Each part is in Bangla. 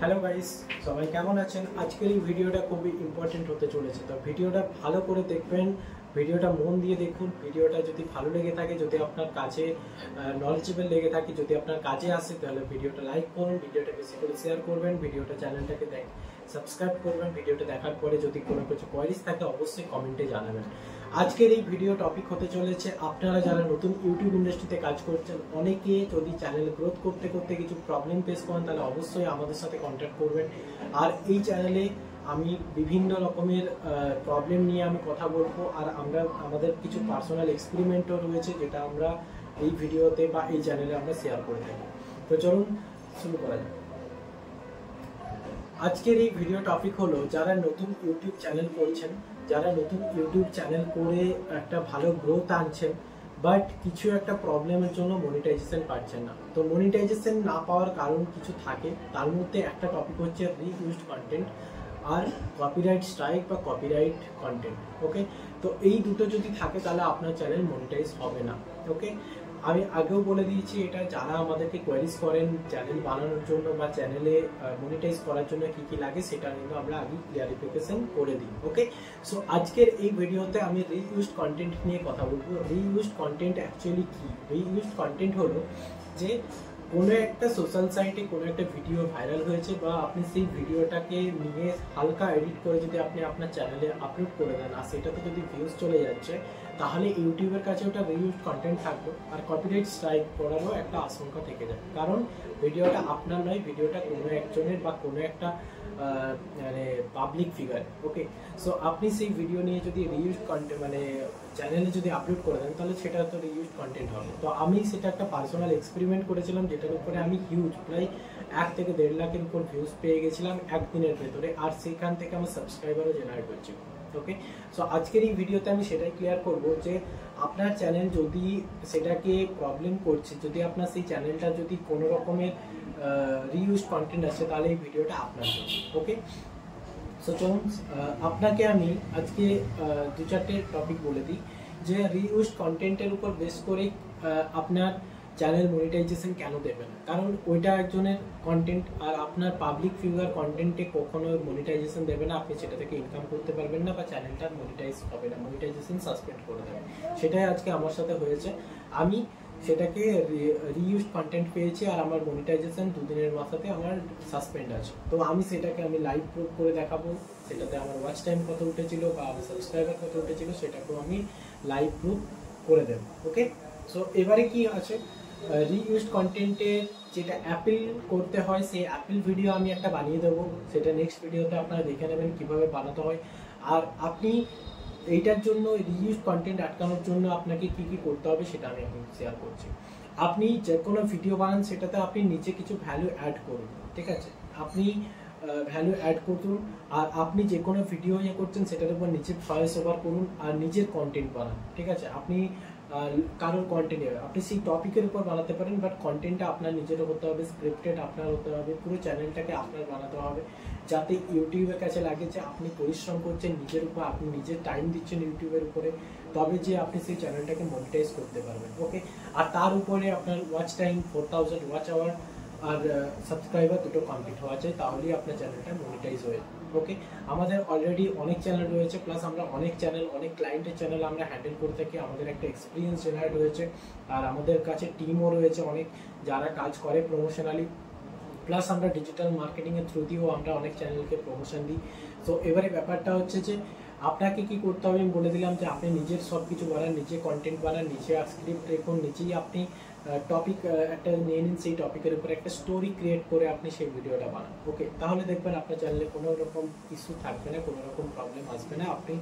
হ্যালো গাইস, সবাই কেমন আছেন? আজকের এই ভিডিওটা খুবই ইম্পর্টেন্ট হতে চলেছে। তো ভিডিওটা ভালো করে দেখবেন, ভিডিওটা মন দিয়ে দেখুন। ভিডিওটা যদি ভালো লেগে থাকে, যদি আপনার কাছে নলেজেবল লেগে থাকে, যদি আপনার কাজে আসে, তাহলে ভিডিওটা লাইক করুন, ভিডিওটা বেশি করে শেয়ার করবেন, ভিডিওটা চ্যানেলটাকে সাবস্ক্রাইব করবেন। ভিডিওটা দেখার পরে যদি কোনো কিছু কোয়ারিজ থাকে অবশ্যই কমেন্টে জানাবেন। আজকের এই ভিডিও টপিক হতে চলেছে, আপনারা যারা নতুন ইউটিউব ইন্ডাস্ট্রিতে কাজ করছেন, অনেকে যদি চ্যানেল গ্রোথ করতে করতে কিছু প্রবলেম ফেস করেন, তাহলে অবশ্যই আমাদের সাথে কন্ট্যাক্ট করবেন। আর এই চ্যানেলে আমি বিভিন্ন রকমের প্রবলেম নিয়ে আমি কথা বলবো, আর আমাদের কিছু পার্সোনাল এক্সপেরিমেন্টও রয়েছে, যেটা আমরা এই ভিডিওতে বা এই চ্যানেলে আমরা শেয়ার করে থাকি। তো চলুন শুরু করা যাক। আজকের এই ভিডিও টপিক হলো, যারা নতুন ইউটিউব চ্যানেল করছেন, যারা নতুন ইউটিউব চ্যানেল করে একটা ভালো গ্রোথ আনছেন, বাট কিছু একটা প্রবলেমের জন্য মনিটাইজেশন পাচ্ছেন না। তো মনিটাইজেশন না পাওয়ার কারণ কিছু থাকে, তার মধ্যে একটা টপিক হচ্ছে রিইউজড কন্টেন্ট আর কপিরাইট স্ট্রাইক বা কপিরাইট কন্টেন্ট। ওকে, তো এই দুটো যদি থাকে তাহলে আপনার চ্যানেল মনিটাইজ হবে না। ওকে, আমি আগেও বলে দিয়েছি, এটা যারা আমাদেরকে কোয়ারিজ করেন চ্যানেল বানানোর জন্য বা চ্যানেলে মনিটাইজ করার জন্য কি কি লাগে, সেটা কিন্তু আমরা আগে ক্লিয়ারিফিকেশন করে দিই। ওকে, সো আজকের এই ভিডিওতে আমি রিইউজড কন্টেন্ট নিয়ে কথা বলবো। রিইউজড কন্টেন্ট অ্যাকচুয়ালি কি? রিইউজড কন্টেন্ট হলো যে কোনো একটা সোশ্যাল সাইটে কোনো একটা ভিডিও ভাইরাল হয়েছে, বা আপনি সেই ভিডিওটাকে নিয়ে হালকা এডিট করে যদি আপনি আপনার চ্যানেলে আপলোড করে দেন, আর সেটাতে যদি ভিউজ চলে যাচ্ছে, তাহলে ইউটিউবের কাছে ওটা রিউজ কন্টেন্ট থাকবে, আর কপিরাইট স্ট্রাইক করারও একটা আশঙ্কা থেকে যায়। কারণ ভিডিওটা আপনার নয়, ভিডিওটা কোনো একজনের বা কোনো একটা মানে পাবলিক ফিগার। ওকে, সো আপনি সেই ভিডিও নিয়ে যদি রিউজ কন্টেন্ট মানে চ্যানেলে যদি আপলোড করে দেন, তাহলে সেটা তো রিউজ কন্টেন্ট হবে। তো আমি সেটা একটা পার্সোনাল এক্সপেরিমেন্ট করেছিলাম, যেটার উপরে আমি হিউজ প্রায় 1 থেকে 1.5 লাখের উপর ভিউজ পেয়ে গেছিলাম একদিনের ভেতরে, আর সেখান থেকে আমার সাবস্ক্রাইবারও জেনারেট হচ্ছিল। ওকে, সো আজকের এই ভিডিওতে আমি সেটাই ক্লিয়ার করব যে আপনার চ্যানেল যদি সেটাকে প্রবলেম করছে, যদি আপনার সেই চ্যানেলটা যদি কোনো রকমের রিইউজ কন্টেন্ট আসে, তাহলে এই ভিডিওটা আপনার জন্য। ওকে, সো চলুন আপনাকে আমি আজকে 2-4টে টপিক বলে দিই, যে রিইউজ কন্টেন্টের উপর বেস করে আপনার চ্যানেল মনিটাইজেশন কেন দেবে না। কারণ ওইটা একজনের কন্টেন্ট, আর আপনার পাবলিক ফিগার কন্টেন্টে কখনো মনিটাইজেশন দেবে না, আপনি সেটা থেকে ইনকাম করতে পারবেন না, বা চ্যানেলটা মনিটাইজ হবে না, মনিটাইজেশন সাসপেন্ড করে দেবে। সেটাই আজকে আমার সাথে হয়েছে। আমি সেটাকে রিইউজ কন্টেন্ট পেয়েছি, আর আমার মনিটাইজেশন 2 দিনের মাথাতে আমার সাসপেন্ড আছে। তো আমি সেটাকে আমি লাইভ প্রুফ করে দেখাবো, সেটাতে আমার ওয়াচ টাইম কত উঠেছিল বা আমার সাবস্ক্রাইবার কত উঠেছিল, সেটাকেও আমি লাইভ প্রুফ করে দেবো। ওকে, সো এবারে কি আছে, রিইউজড কন্টেন্টের যেটা অ্যাপিল করতে হয়, সেই অ্যাপিল ভিডিও আমি একটা বানিয়ে দেবো, সেটা নেক্সট ভিডিওতে আপনারা দেখে নেবেন কীভাবে বানাতে হয়। আর আপনি এইটার জন্য, রিইউজ কন্টেন্ট আটকানোর জন্য আপনাকে কি কি করতে হবে সেটা আমি এখন শেয়ার করছি। আপনি যে কোনো ভিডিও বানান, সেটাতে আপনি নিচে কিছু ভ্যালু অ্যাড করুন। ঠিক আছে, আপনি ভ্যালু অ্যাড করুন, আর আপনি যে কোনো ভিডিও করছেন সেটার উপর নিচে ভয়েস ওভার করুন, আর নিজের কন্টেন্ট বানান। ঠিক আছে, আপনি কারোর কন্টেন্ট আপনি সেই টপিকের উপর বানাতে পারেন, বাট কন্টেন্টটা আপনার নিজেরও হতে হবে, স্ক্রিপ্টেড আপনার হতে হবে, পুরো চ্যানেলটাকে আপনার বানাতে হবে, যাতে ইউটিউবের কাছে লাগে যে আপনি পরিশ্রম করছেন নিজের উপর, আপনি নিজের টাইম দিচ্ছেন ইউটিউবের উপরে, তবে যে আপনি সেই চ্যানেলটাকে মনিটাইজ করতে পারবেন। ওকে, আর তার উপরে আপনার ওয়াচ টাইম 4000 ওয়াচ আওয়ার আর সাবস্ক্রাইবার দুটো কমপ্লিট হওয়া চাই, তাহলেই আপনার চ্যানেলটা মনিটাইজ হয়ে যাবে। ওকে, আমাদের অলরেডি অনেক চ্যানেল রয়েছে, প্লাস আমরা অনেক চ্যানেল, অনেক ক্লায়েন্টের চ্যানেল আমরা হ্যান্ডেল করে থাকি। আমাদের একটা এক্সপিরিয়েন্স জেনারেট হয়েছে, আর আমাদের কাছে টিমও রয়েছে অনেক, যারা কাজ করে প্রমোশনালি, প্লাস আমরা ডিজিটাল মার্কেটিংয়ের থ্রু দিয়েও আমরা অনেক চ্যানেলকে প্রমোশন দিই। তো এবারে ব্যাপারটা হচ্ছে যে আপনাকে কি করতে হবে, আমি বলে দিলাম যে আপনি নিজের সব কিছু বানান, নিজে কন্টেন্ট বানান, নিজে স্ক্রিপ্ট রেখুন, নিজেই আপনি টপিক একটা নিয়ে নিন, সেই টপিকের উপরে একটা স্টোরি ক্রিয়েট করে আপনি সেই ভিডিওটা বানান। ওকে, তাহলে দেখবেন আপনার চ্যানেলে কোনো রকম ইস্যু থাকবে না, কোনো রকম প্রবলেম আসবে না, আপনি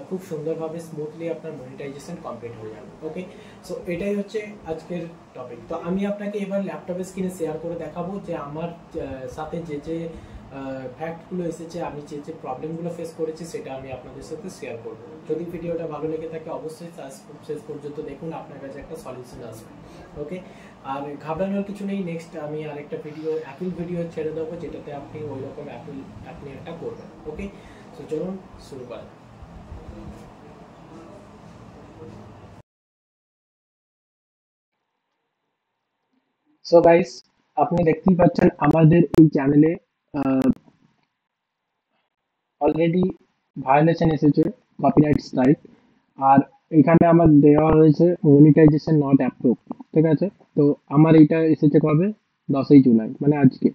খুব সুন্দরভাবে স্মুথলি আপনার মনিটাইজেশন কমপ্লিট হয়ে যাবে। ওকে, সো এটাই হচ্ছে আজকের টপিক। তো আমি আপনাকে এবার ল্যাপটপের স্ক্রিনে শেয়ার করে দেখাবো যে আমার সাথে যে যে ফ্যাক্টগুলো এসেছে, আমি যে যে প্রবলেমগুলো ফেস করেছি, সেটা আমি আপনাদের সাথে শেয়ার করবো। যদি ভিডিওটা ভালো লেগে থাকে অবশ্যই শেষ পর্যন্ত দেখুন, আপনার কাছে একটা সলিউশন আসবে। ওকে, আর ঘাবড়ানোর কিছু নেই, নেক্সট আমি আরেকটা ভিডিও অ্যাপল ভিডিও ছেড়ে দেবো, যেটাতে আপনি ওই রকম আপনি একটা করবেন। ওকে, তো চলুন শুরু করা। সো গাইস, আপনি দেখতেই পাচ্ছেন আমাদের এই চ্যানেলে অলরেডি ভায়োলেশন এসেছে, কপিরাইট স্ট্রাইক। আর এখানে আমার দেওয়া হয়েছে মনিটাইজেশন নট অ্যাপ্রুভ। ঠিক আছে, তো আমার এটা এসেছে কবে? 10ই জুলাই, মানে আজকে।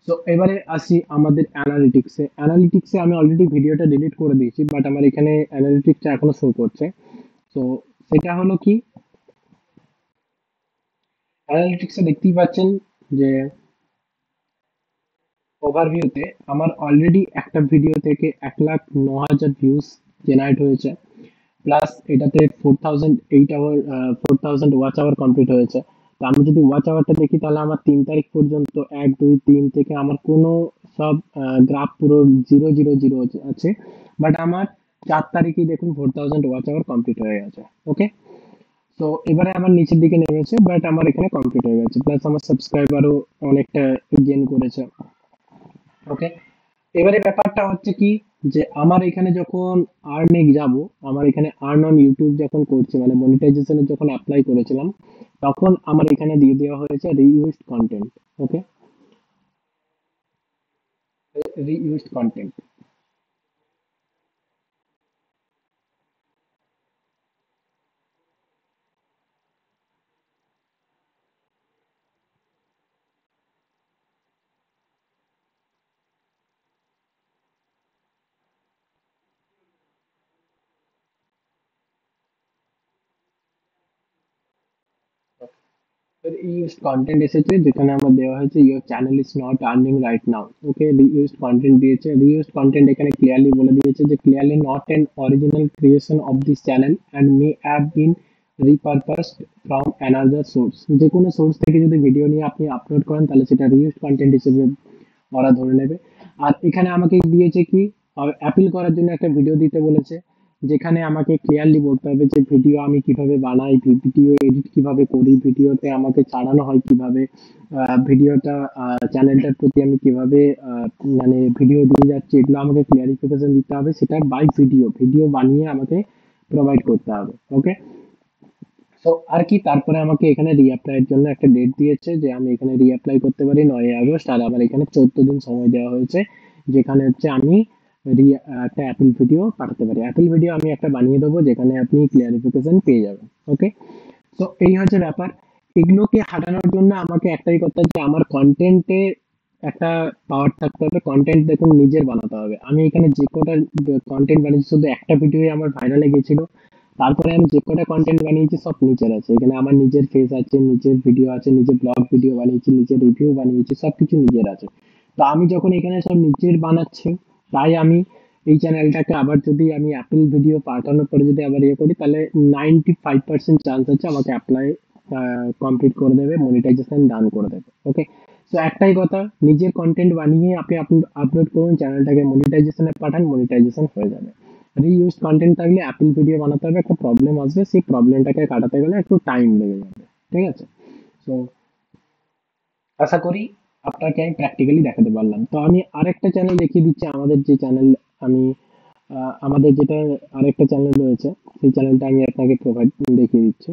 তো এবারে আসি আমাদের অ্যানালিটিক্সে আমি অলরেডি ভিডিওটা ডিলিট করে দিয়েছি, বাট আমার এখানে অ্যানালিটিক্সটা এখনো শো করছে। তো সেটা হলো কি, অ্যানালিটিক্সে দেখতেই পাচ্ছেন যে ওভারভিউতে আমার অলরেডি একটা ভিডিও থেকে 1,09,000 ভিউজ জেনারেট হয়েছে, প্লাস এটাতে 4,008 আওয়ার 4,000 ওয়াচ আওয়ার কমপ্লিট হয়েছে। তো আমি যদি ওয়াচ আওয়ারটা দেখি, তাহলে আমার 3 তারিখ পর্যন্ত 1, 2, 3 থেকে আমার কোনো সব গ্রাফ পুরো 0, 0, 0 আছে। বাট আমার 4 তারিখেই দেখুন 4,000 ওয়াচ আওয়ার কমপ্লিট হয়ে গেছে। ওকে, তো এবারে আমার নিচের দিকে নেমেছে, বাট আমার এখানে কমপ্লিট হয়ে গেছে, প্লাস আমার সাবস্ক্রাইবারও অনেকটা গেইন করেছে। ওকে, এবারে ব্যাপারটা হচ্ছে কি, যে আমার এখানে যখন আর্নে যাব, আমার এখানে আর্ন অন ইউটিউব যখন করছি, মানে মনিটাইজেশনের যখন অ্যাপ্লাই করেছিলাম, তখন আমার এখানে দিয়ে দেওয়া হয়েছে reused content. Okay, reused content. Reused content এসেছে, যেখানে আমার দেওয়া হয়েছে your channel is not earning right now. Okay, reused content দিয়েছে। রিইউজড কন্টেন্ট এখানে ক্লিয়ারলি বলে দিয়েছে যে clearly not an original creation of this channel and may have been repurposed from another source. যে কোনো সোর্স থেকে যদি ভিডিও নিয়ে আপনি আপলোড করেন, তাহলে সেটা রিইউজড কন্টেন্ট হিসেবে ওরা ধরে নেবে। আর এখানে আমাকে দিয়েছে কি, অ্যাপিল করার জন্য একটা ভিডিও দিতে বলেছে, যেখানে আমাকে ক্লিয়ারলি বলতে হবে যে ভিডিও আমি কিভাবে বানাই, ভিডিও এডিট কিভাবে করি, ভিডিওতে আমাকে চালানো হয় কিভাবে, ভিডিওটা চ্যানেলটার প্রতি আমি কিভাবে মানে ভিডিও দিয়ে যাচ্ছি, এগুলো আমাকে ক্লিয়ারিফিকেশন দিতে হবে। সেটা বাই ভিডিও ভিডিও বানিয়ে আমাকে প্রোভাইড করতে হবে। ওকে, তো আর কি, তারপরে আমাকে এখানে রিঅ্যাপ্লাই এর জন্য একটা ডেট দিয়েছে, যে আমি এখানে রিঅ্যাপ্লাই করতে পারি 9ই আগস্ট। আর আমার এখানে 14 দিন সময় দেওয়া হয়েছে, যেখানে হচ্ছে আমি একটা অ্যাপেল ভিডিও পাঠাতে পারি। অ্যাপেল ভিডিও আমি একটা বানিয়ে দেবো, যেখানে আপনি ক্লিয়ারিফিকেশন পেয়ে যাবেন। ওকে, তো এই হচ্ছে ব্যাপার। এগুলোকে হাঁটানোর জন্য আমাকে একটাই কথা, যে আমার কন্টেন্টে একটা পাওয়ার থাকতে হবে। কন্টেন্ট দেখুন নিজের বানাতে হবে। আমি এখানে যে কটা কন্টেন্ট বানিয়েছি, শুধু একটা ভিডিওই আমার ভাইরালে গেছিল। তারপরে আমি যে কটা কন্টেন্ট বানিয়েছি সব নিচের আছে। এখানে আমার নিজের ফেস আছে, নিজের ভিডিও আছে, নিজের ব্লগ ভিডিও বানিয়েছি, নিজের রিভিউ বানিয়েছি, সবকিছু নিজের আছে। তো আমি যখন এখানে সব নিজের বানাচ্ছি, তাই আমি এই চ্যানেলটাকে আবার যদি আমি অ্যাপেল ভিডিও পাঠানোর পরে যদি আবার ইয়ে করি, তাহলে 95% চান্স আছে আমাকে অ্যাপ্লাই কমপ্লিট করে দেবে, মনিটাইজেশন ডান করে দেবে। ওকে, তো একটাই কথা, নিজের কন্টেন্ট বানিয়ে আপনি আপলোড করুন, চ্যানেলটাকে মনিটাইজেশনে পাঠান, মনিটাইজেশন হয়ে যাবে। রিইউজ কন্টেন্ট থাকলে অ্যাপেল ভিডিও বানাতে হবে, একটা প্রবলেম আসবে, সেই প্রবলেমটাকে কাটাতে গেলে একটু টাইম লেগে যাবে। ঠিক আছে, তো আশা করি আপনাকে আমি প্র্যাকটিক্যালি দেখাতে পারলাম। তো আমি আরেকটা চ্যানেল দেখিয়ে দিচ্ছি, আমাদের যে চ্যানেল আমি আমাদের যেটা আরেকটা চ্যানেল রয়েছে, সেই চ্যানেলটা আমি আপনাকে প্রোভাইড দেখিয়ে দিচ্ছি।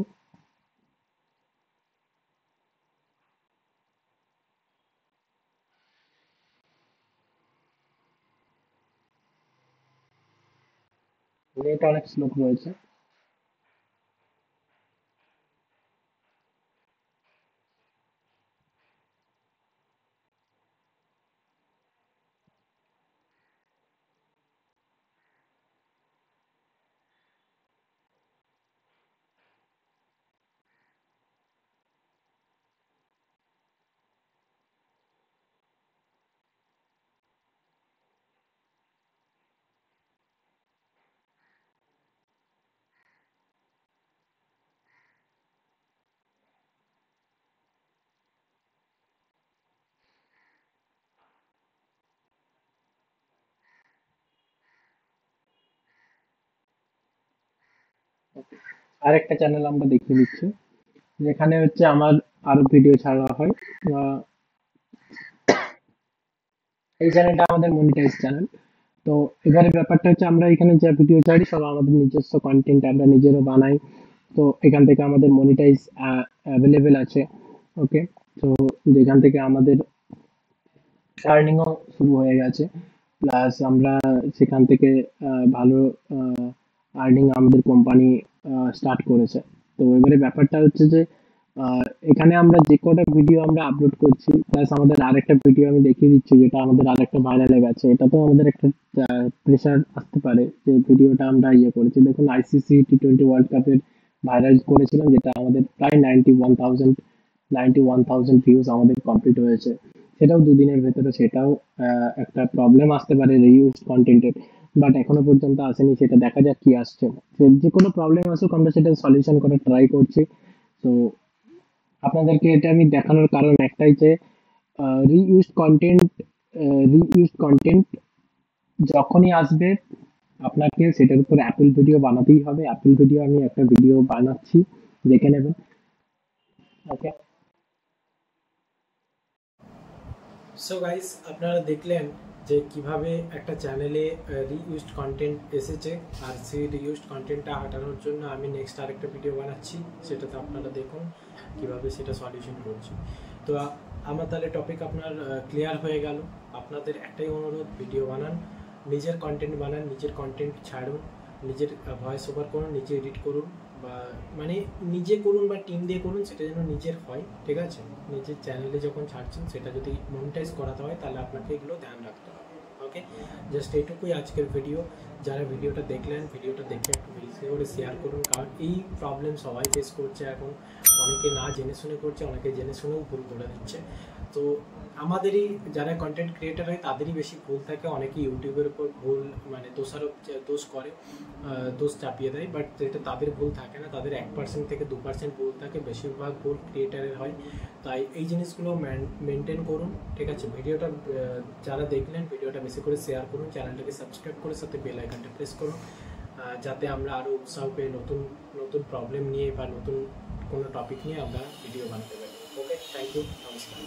নেট অনেক স্লো রয়েছে। আরেকটা চ্যানেল আমরা দেখিয়ে দিচ্ছি, যেখানে হচ্ছে আমার আরো ভিডিও ছাড়া হয়। আহ, এই চ্যানেলটা আমাদের মনিটাইজ চ্যানেল। তো এবারে ব্যাপারটা হচ্ছে, আমরা এখানে যা ভিডিও ছাড়ি সব আমাদের নিজস্ব কন্টেন্ট, আমরা নিজেরও বানাই। তো এখান থেকে আমাদের মনিটাইজ অ্যাভেলেবেল আছে। ওকে, তো যেখান থেকে আমাদের আর্নিংও শুরু হয়ে গেছে, প্লাস আমরা সেখান থেকে ভালো আর্নিং আমাদের কোম্পানি স্টার্ট করেছে। তো এবারে ব্যাপারটা হচ্ছে যে এখানে আমরা যে কটা ভিডিও আমরা আপলোড করছি, প্লাস আমাদের আরেকটা ভিডিও আমি দেখিয়ে দিচ্ছি যেটা আমাদের আরেকটা ভাইরালে গেছে, এটা তো আমাদের একটা প্রেশার আসতে পারে যে ভিডিওটা আমরা ইয়ে করেছি। দেখুন আইসিসি টি-20 ওয়ার্ল্ড কাপের ভাইরাল করেছিলাম, যেটা আমাদের প্রায় 91,000 ভিউজ আমাদের কমপ্লিট হয়েছে। সেটাও দুদিনের ভেতরে, সেটাও একটা প্রবলেম আসতে পারে রিউজ কন্টেন্টের, বাট এখনো পর্যন্ত আসেনি, সেটা দেখা যাক কি আসছে। যে কোনো প্রবলেম আসুক আমরা সেটা সলিউশন করার ট্রাই করছি। তো আপনাদেরকে এটা আমি দেখানোর কারণ একটাই যে রিইউজ কন্টেন্ট রিইউজ কন্টেন্ট যখনই আসবে আপনাকে সেটার উপর অ্যাপেল ভিডিও বানাতেই হবে। অ্যাপেল ভিডিও আমি একটা ভিডিও বানাচ্ছি, দেখে নেবেন। ওকে, সো গাইস, আপনারা দেখলেন যে কিভাবে একটা চ্যানেলে রিইউজড কন্টেন্ট এসেছে, আর সেই রিইউজড কন্টেন্টটা হাটানোর জন্য আমি নেক্সট আরেকটা ভিডিও বানাচ্ছি, সেটাতে আপনারা দেখুন কিভাবে সেটা সলিউশন করছি। তো আমার তাহলে টপিক আপনার ক্লিয়ার হয়ে গেল। আপনাদের একটাই অনুরোধ, ভিডিও বানান, নিজের কন্টেন্ট বানান, নিজের কন্টেন্ট ছাড়ুন, নিজের ভয়েস ওভার করুন, নিজে এডিট করুন, বা মানে নিজে করুন বা টিম দিয়ে করুন, সেটা যেন নিজের হয়, ঠিক আছে? নিজের চ্যানেলে যখন ছাড়ছেন সেটা যদি মনিটাইজ করাতে হয় তাহলে আপনাকে এগুলো ধ্যান রাখতে হবে। ওকে, জাস্ট এইটুকুই আজকের ভিডিও। যারা ভিডিওটা দেখলেন, ভিডিওটা দেখে একটু বেশি করে শেয়ার করুন, কারণ এই প্রবলেম সবাই ফেস করছে এখন। অনেকে না জেনে শুনে করছে, অনেকে জেনে শুনেও ভুল করে দিচ্ছে। তো আমাদেরই যারা কন্টেন্ট ক্রিয়েটার হয় তাদেরই বেশি ভুল থাকে। অনেকে ইউটিউবের উপর ভুল মানে দোষ করে, দোষ চাপিয়ে দেয়, বাট এটা তাদের ভুল থাকে না, তাদের 1% থেকে 2% ভুল থাকে, বেশিরভাগ ভুল ক্রিয়েটারের হয়। তাই এই জিনিসগুলো মেনটেন করুন, ঠিক আছে? ভিডিওটা যারা দেখলেন, ভিডিওটা বেশি করে শেয়ার করুন, চ্যানেলটাকে সাবস্ক্রাইব করে সাথে বেল আইকনটা প্রেস করুন, যাতে আমরা আরও উৎসাহ পেয়ে নতুন নতুন প্রবলেম নিয়ে বা নতুন কোনো টপিক নিয়ে আমরা ভিডিও বানাতে পারি। ওকে, থ্যাংক ইউ, নমস্কার।